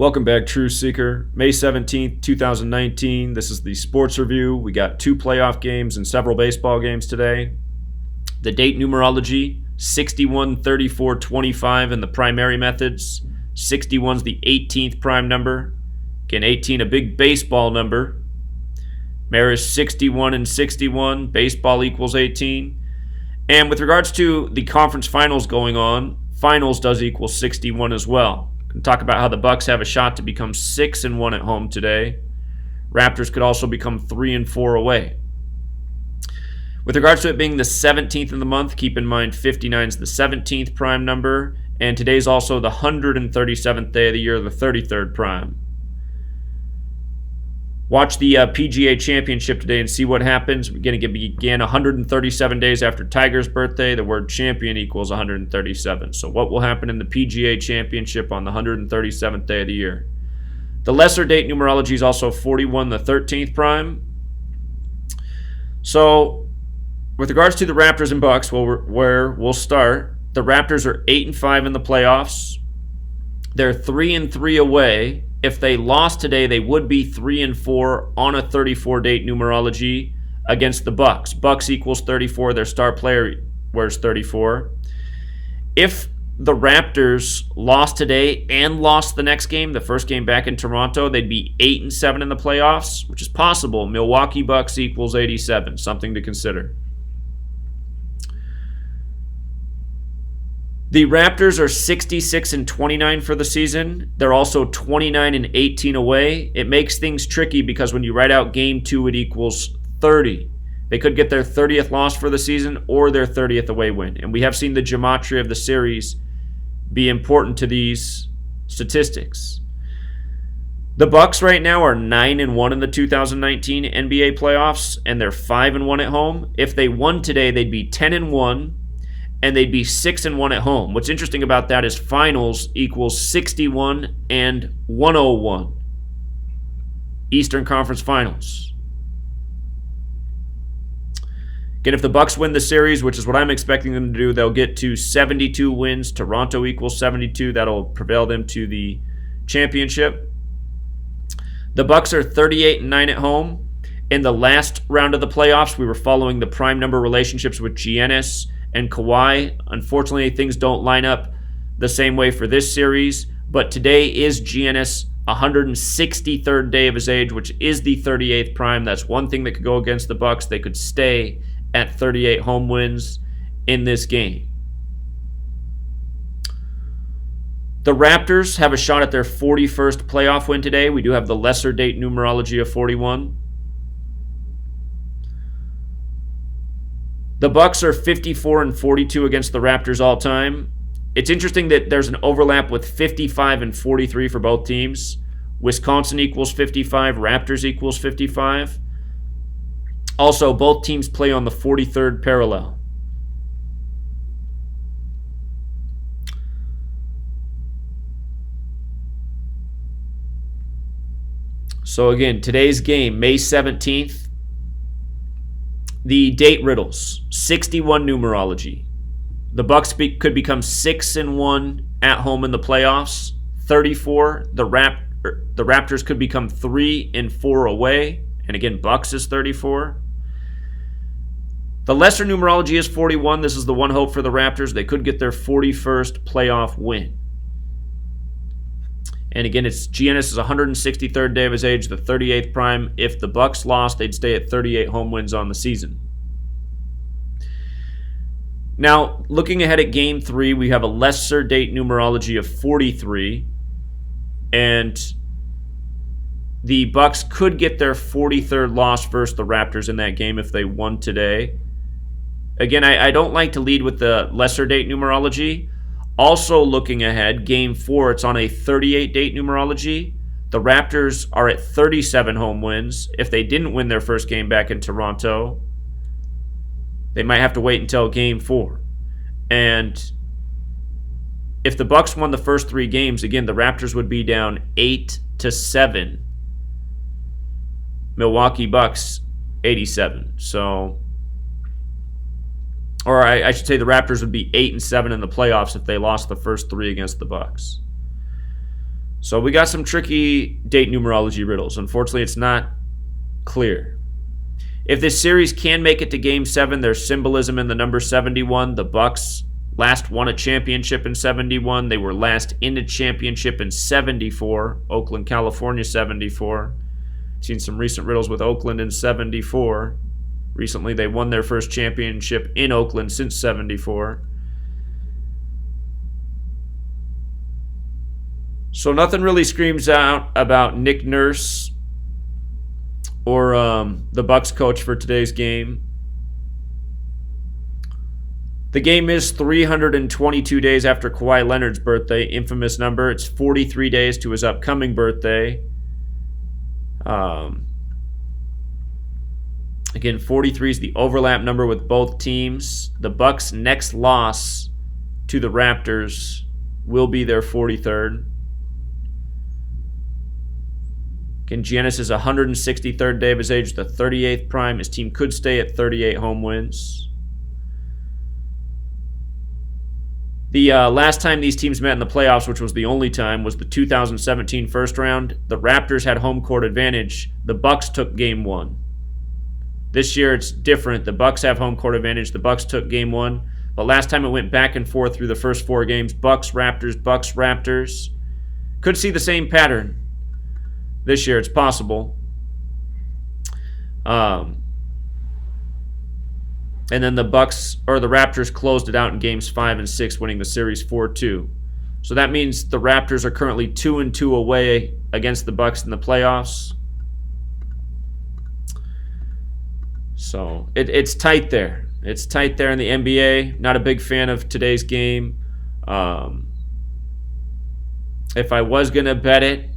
Welcome back, Truth Seeker. May 17th, 2019. This is the sports review. We got 2 playoff games and several baseball games today. The date numerology, 61, 34, 25 in the primary methods. 61's the 18th prime number. Again, 18, a big baseball number. Maris 61 and 61. Baseball equals 18. And with regards to the conference finals going on, finals does equal 61 as well. Can talk about how the Bucks have a shot to become 6-1 at home today. Raptors could also become 3-4 away. With regards to it being the 17th of the month, keep in mind 59 is the 17th prime number, and today's also the 137th day of the year, the 33rd prime. Watch the PGA Championship today and see what happens. We're going to begin 137 days after Tiger's birthday. The word champion equals 137. So what will happen in the PGA Championship on the 137th day of the year? The lesser date numerology is also 41, the 13th prime. So with regards to the Raptors and Bucks, where we'll start, the Raptors are 8-5 in the playoffs. They're 3-3 away. If they lost today, they would be 3-4 on a 34-date numerology against the Bucks. Bucks equals 34. Their star player wears 34. If the Raptors lost today and lost the next game, the first game back in Toronto, they'd be 8-7 in the playoffs, which is possible. Milwaukee Bucks equals 87. Something to consider. The Raptors are 66-29 for the season. They're also 29-18 away. It makes things tricky because when you write out game 2, it equals 30. They could get their 30th loss for the season or their 30th away win. And we have seen the gematria of the series be important to these statistics. The Bucks right now are 9-1 in the 2019 NBA playoffs, and they're 5-1 at home. If they won today, they'd be 10-1. And they'd be 6-1 at home. What's interesting about that is finals equals 61 and 101. Eastern Conference Finals. Again, if the Bucks win the series, which is what I'm expecting them to do, they'll get to 72 wins. Toronto equals 72. That'll prevail them to the championship. The Bucks are 38-9 at home. In the last round of the playoffs, we were following the prime number relationships with Giannis and Kawhi. Unfortunately, things don't line up the same way for this series, but today is Giannis' 163rd day of his age, which is the 38th prime. That's one thing that could go against the Bucks. They could stay at 38 home wins in this game. The Raptors have a shot at their 41st playoff win today. We do have the lesser date numerology of 41. The Bucks are 54-42 against the Raptors all time. It's interesting that there's an overlap with 55 and 43 for both teams. Wisconsin equals 55, Raptors equals 55. Also, both teams play on the 43rd parallel. So again, today's game, May 17th. The date riddles, 61 numerology. The Bucks could become 6-1 at home in the playoffs. 34, the Raptors could become 3-4 away. And again, Bucks is 34. The lesser numerology is 41. This is the one hope for the Raptors. They could get their 41st playoff win. And again, it's Giannis' 163rd day of his age, the 38th prime. If the Bucks lost, they'd stay at 38 home wins on the season. Now, looking ahead at Game 3, we have a lesser date numerology of 43. And the Bucks could get their 43rd loss versus the Raptors in that game if they won today. Again, I don't like to lead with the lesser date numerology. Also looking ahead, Game 4, it's on a 38-date numerology. The Raptors are at 37 home wins. If they didn't win their first game back in Toronto, they might have to wait until Game 4. And if the Bucks won the first 3 games, again, the Raptors would be down 8-7. Milwaukee Bucks, 87. So, or I should say the Raptors would be 8-7 in the playoffs if they lost the first 3 against the Bucks. So we got some tricky date numerology riddles. Unfortunately, it's not clear. If this series can make it to Game 7, there's symbolism in the number 71. The Bucks last won a championship in 71. They were last in a championship in 74. Oakland, California, 74. Seen some recent riddles with Oakland in 74. Recently, they won their first championship in Oakland since 74. So nothing really screams out about Nick Nurse or the Bucks coach for today's game. The game is 322 days after Kawhi Leonard's birthday, infamous number. It's 43 days to his upcoming birthday. Again, 43 is the overlap number with both teams. The Bucks' next loss to the Raptors will be their 43rd. Again, Giannis is 163rd day of his age, the 38th prime. His team could stay at 38 home wins. The last time these teams met in the playoffs, which was the only time, was the 2017 first round. The Raptors had home court advantage. The Bucks took game 1. This year it's different. The Bucks have home court advantage. The Bucks took game 1. But last time it went back and forth through the first 4 games. Bucks, Raptors, Bucks, Raptors. Could see the same pattern. This year, it's possible. And then the Bucks or the Raptors closed it out in games 5 and 6, winning the series 4-2. So that means the Raptors are currently 2-2 away against the Bucks in the playoffs. So it's tight there. It's tight there in the NBA. Not a big fan of today's game. If I was gonna bet it,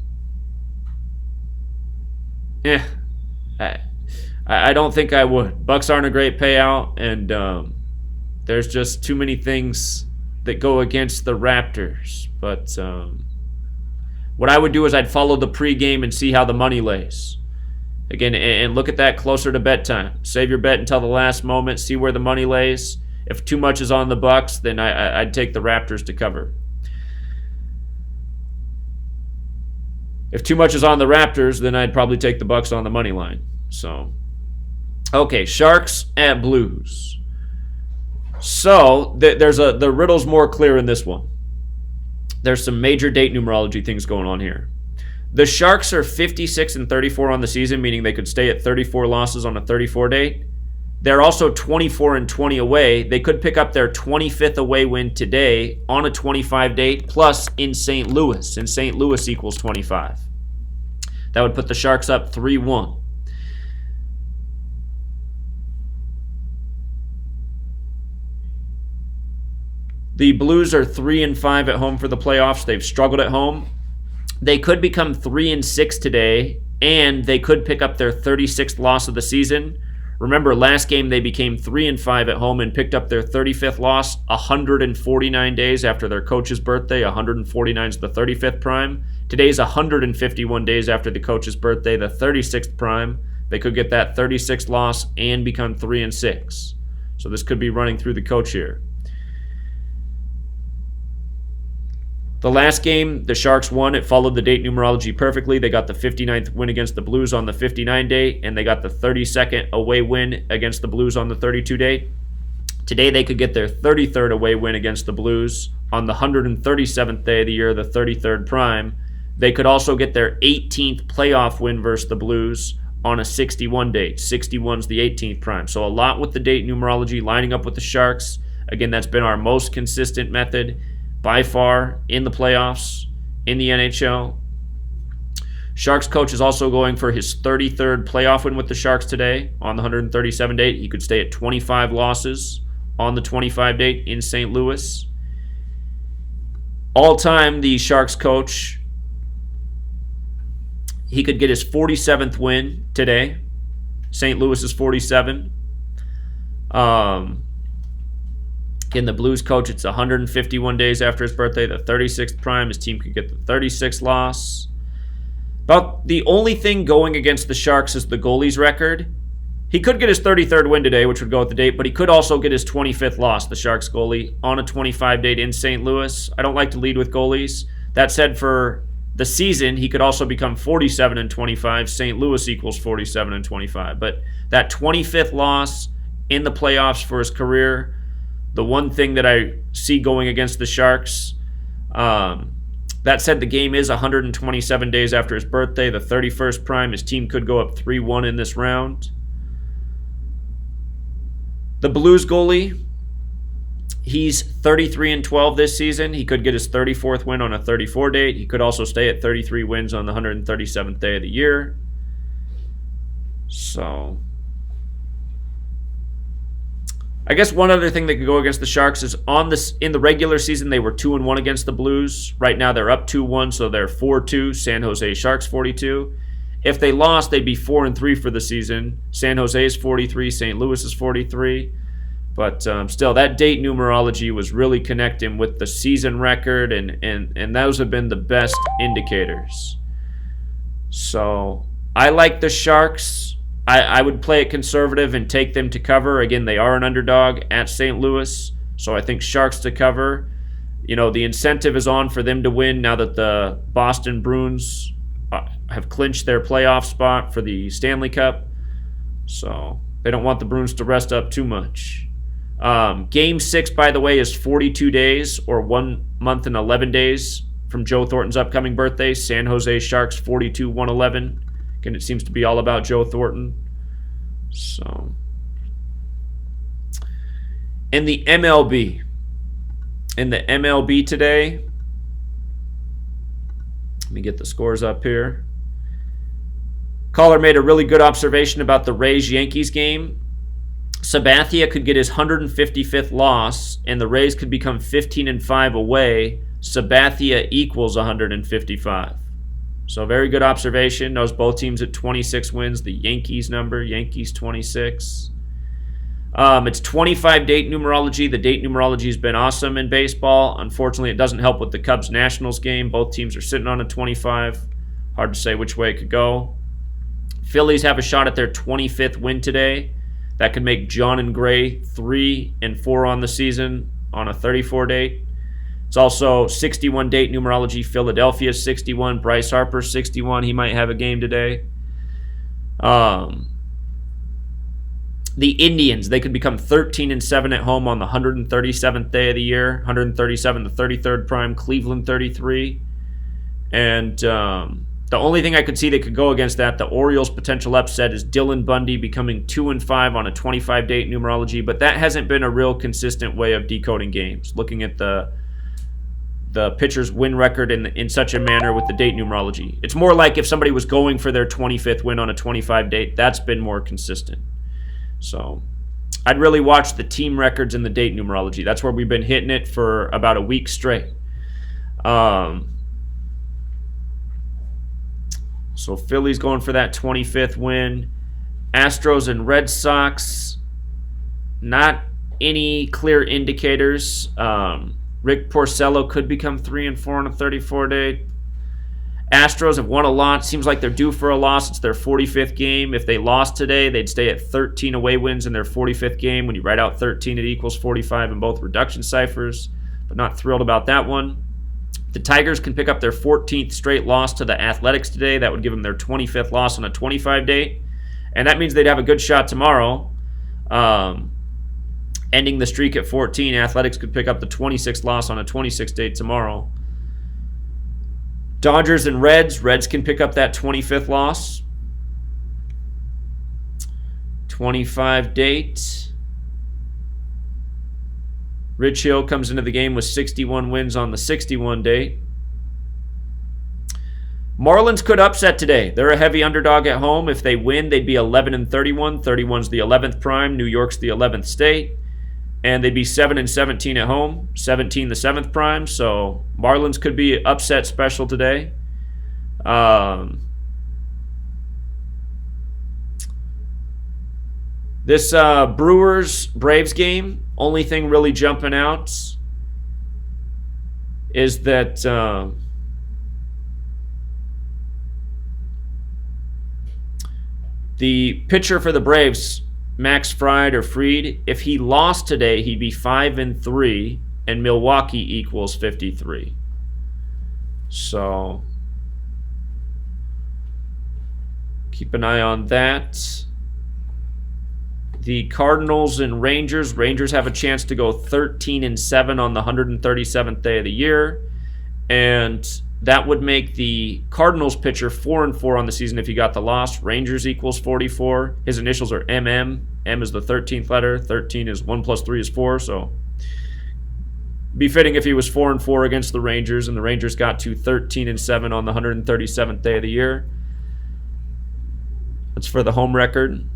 I don't think I would. Bucks aren't a great payout, and there's just too many things that go against the Raptors. But what I would do is I'd follow the pregame and see how the money lays. Again, and look at that closer to bet time. Save your bet until the last moment. See where the money lays. If too much is on the Bucks, then I'd take the Raptors to cover. If too much is on the Raptors, then I'd probably take the Bucks on the money line. So, okay, Sharks at Blues. So the riddle's more clear in this one. There's some major date numerology things going on here. The Sharks are 56-34 on the season, meaning they could stay at 34 losses on a 34 date. They're also 24-20 away. They could pick up their 25th away win today on a 25 date, plus in St. Louis. And St. Louis equals 25. That would put the Sharks up 3-1. The Blues are 3-5 at home for the playoffs. They've struggled at home. They could become 3-6 today, and they could pick up their 36th loss of the season. Remember, last game they became 3-5 at home and picked up their 35th loss 149 days after their coach's birthday. 149 is the 35th prime. Today's 151 days after the coach's birthday, the 36th prime. They could get that 36th loss and become 3-6. So this could be running through the coach here. The last game, the Sharks won. It followed the date numerology perfectly. They got the 59th win against the Blues on the 59 date, and they got the 32nd away win against the Blues on the 32 date. Today, they could get their 33rd away win against the Blues on the 137th day of the year, the 33rd prime. They could also get their 18th playoff win versus the Blues on a 61 date. 61's the 18th prime. So a lot with the date numerology lining up with the Sharks. Again, that's been our most consistent method by far in the playoffs, in the NHL. Sharks coach is also going for his 33rd playoff win with the Sharks today on the 137 date. He could stay at 25 losses on the 25 date in St. Louis. All time, the Sharks coach, he could get his 47th win today. St. Louis is 47. In the Blues coach, it's 151 days after his birthday, the 36th prime. His team could get the 36th loss. About the only thing going against the Sharks is the goalie's record. He could get his 33rd win today, which would go with the date, but he could also get his 25th loss, the Sharks goalie, on a 25 date in St. Louis. I don't like to lead with goalies. That said, for the season, he could also become 47-25. St. Louis equals 47-25. But that 25th loss in the playoffs for his career, the one thing that I see going against the Sharks. That said, the game is 127 days after his birthday, the 31st prime. His team could go up 3-1 in this round. The Blues goalie, he's 33-12 this season. He could get his 34th win on a 34 date. He could also stay at 33 wins on the 137th day of the year. So, I guess one other thing that could go against the Sharks is in the regular season they were 2-1 against the Blues. Right now they're up 2-1, so they're 4-2. San Jose Sharks 42. If they lost, they'd be 4-3 for the season. San Jose is 43. St. Louis is 43. But still, that date numerology was really connecting with the season record, and those have been the best indicators. So I like the Sharks. I would play it conservative and take them to cover. Again, they are an underdog at St. Louis, so I think Sharks to cover. You know, the incentive is on for them to win now that the Boston Bruins have clinched their playoff spot for the Stanley Cup. So they don't want the Bruins to rest up too much. Game 6, by the way, is 42 days or 1 month and 11 days from Joe Thornton's upcoming birthday. San Jose Sharks 42-111. Again, it seems to be all about Joe Thornton. So, in the MLB today, let me get the scores up here. Caller made a really good observation about the Rays-Yankees game. Sabathia could get his 155th loss, and the Rays could become 15-5 away. Sabathia equals 155. So very good observation. Knows both teams at 26 wins. The Yankees number, Yankees 26. It's 25 date numerology. The date numerology has been awesome in baseball. Unfortunately, it doesn't help with the Cubs-Nationals game. Both teams are sitting on a 25. Hard to say which way it could go. Phillies have a shot at their 25th win today. That could make John and Gray 3-4 on the season on a 34 date. It's also 61 date numerology. Philadelphia 61. Bryce Harper 61. He might have a game today. The Indians, they could become 13-7 at home on the 137th day of the year. 137, the 33rd prime. Cleveland 33. And the only thing I could see that could go against that, the Orioles' potential upset, is Dylan Bundy becoming 2-5 on a 25 date numerology. But that hasn't been a real consistent way of decoding games. Looking at the pitcher's win record in such a manner with the date numerology. It's more like if somebody was going for their 25th win on a 25 date, that's been more consistent. So I'd really watch the team records and the date numerology. That's where we've been hitting it for about a week straight. So Philly's going for that 25th win. Astros and Red Sox, not any clear indicators. Rick Porcello could become 3-4 on a 34 date. Astros have won a lot. Seems like they're due for a loss. It's their 45th game. If they lost today, they'd stay at 13 away wins in their 45th game. When you write out 13, it equals 45 in both reduction ciphers. But not thrilled about that one. The Tigers can pick up their 14th straight loss to the Athletics today. That would give them their 25th loss on a 25 date. And that means they'd have a good shot tomorrow. Ending the streak at 14, Athletics could pick up the 26th loss on a 26 date tomorrow. Dodgers and Reds can pick up that 25th loss. 25 date. Rich Hill comes into the game with 61 wins on the 61 date. Marlins could upset today. They're a heavy underdog at home. If they win, they'd be 11-31. 31's the 11th prime. New York's the 11th state. And they'd be 7-17 at home. 17 the 7th prime. So Marlins could be upset special today. This Brewers-Braves game, only thing really jumping out is that the pitcher for the Braves, Max Fried or Fried, if he lost today, he'd be 5-3, and Milwaukee equals 53. So Keep an eye on that. The Cardinals and Rangers. Rangers have a chance to go 13-7 on the 137th day of the year. And that would make the Cardinals pitcher 4-4 on the season if he got the loss. Rangers equals 44. His initials are MM. M is the 13th letter. 13 is 1 plus 3 is 4. So be fitting if he was 4-4 against the Rangers, and the Rangers got to 13-7 on the 137th day of the year. That's for the home record.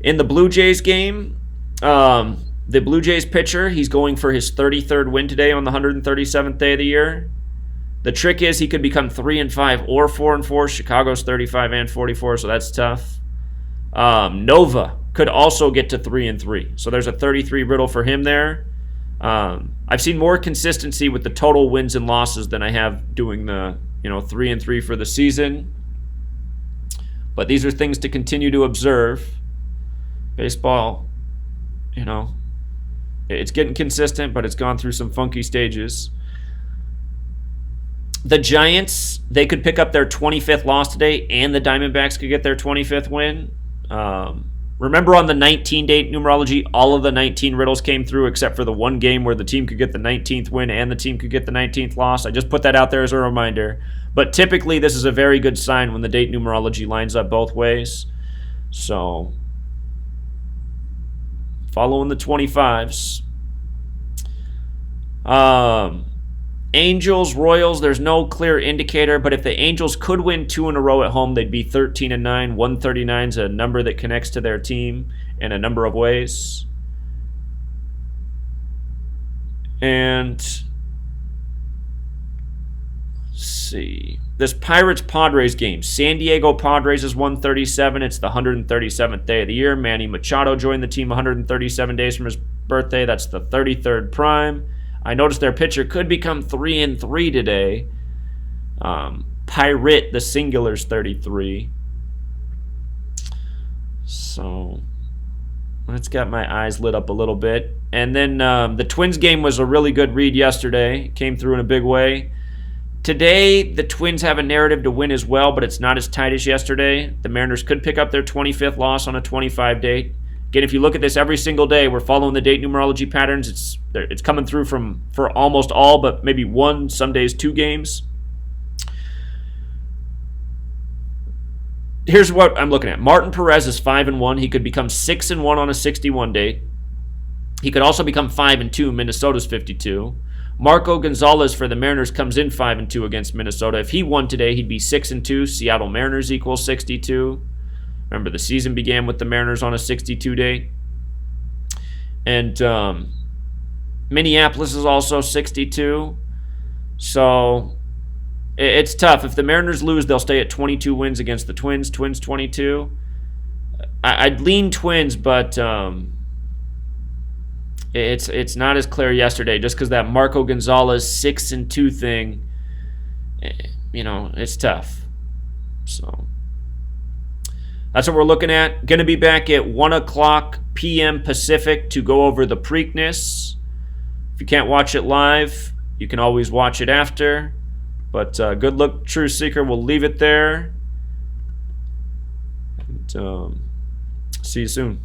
In the Blue Jays game, the Blue Jays pitcher, he's going for his 33rd win today on the 137th day of the year. The trick is he could become 3-5 or 4-4. Chicago's 35 and 44, so that's tough. Nova could also get to 3-3, so there's a 33 riddle for him there. I've seen more consistency with the total wins and losses than I have doing the 3-3 for the season. But these are things to continue to observe. Baseball, it's getting consistent, but it's gone through some funky stages. The Giants, they could pick up their 25th loss today, and the Diamondbacks could get their 25th win. Remember on the 19-date numerology, all of the 19 riddles came through except for the one game where the team could get the 19th win and the team could get the 19th loss. I just put that out there as a reminder. But typically, this is a very good sign when the date numerology lines up both ways. So following the 25s. Angels, Royals, there's no clear indicator, but if the Angels could win 2 in a row at home, they'd be 13-9. 139 is a number that connects to their team in a number of ways. And let's see. This Pirates-Padres game. San Diego Padres is 137. It's the 137th day of the year. Manny Machado joined the team 137 days from his birthday. That's the 33rd prime. I noticed their pitcher could become 3-3 today. Pirate, the singular's 33. So it's got my eyes lit up a little bit. And then the Twins game was a really good read yesterday. Came through in a big way. Today, the Twins have a narrative to win as well, but it's not as tight as yesterday. The Mariners could pick up their 25th loss on a 25 date. Again, if you look at this every single day, we're following the date numerology patterns. It's coming through for almost all, but maybe one, some days 2 games. Here's what I'm looking at. Martin Perez is 5-1. He could become 6-1 on a 61 date. He could also become 5-2. Minnesota's 52. Marco Gonzalez for the Mariners comes in 5-2 against Minnesota. If he won today, he'd be 6-2. Seattle Mariners equals 62. Remember, the season began with the Mariners on a 62 date. And Minneapolis is also 62. So it's tough. If the Mariners lose, they'll stay at 22 wins against the Twins. Twins 22. I'd lean Twins, but it's not as clear yesterday just because that Marco Gonzalez 6-2 thing, it's tough. So that's what we're looking at. Going to be back at 1:00 p.m. Pacific to go over the Preakness. If you can't watch it live, you can always watch it after. But good luck, Truth Seeker. We'll leave it there. And, see you soon.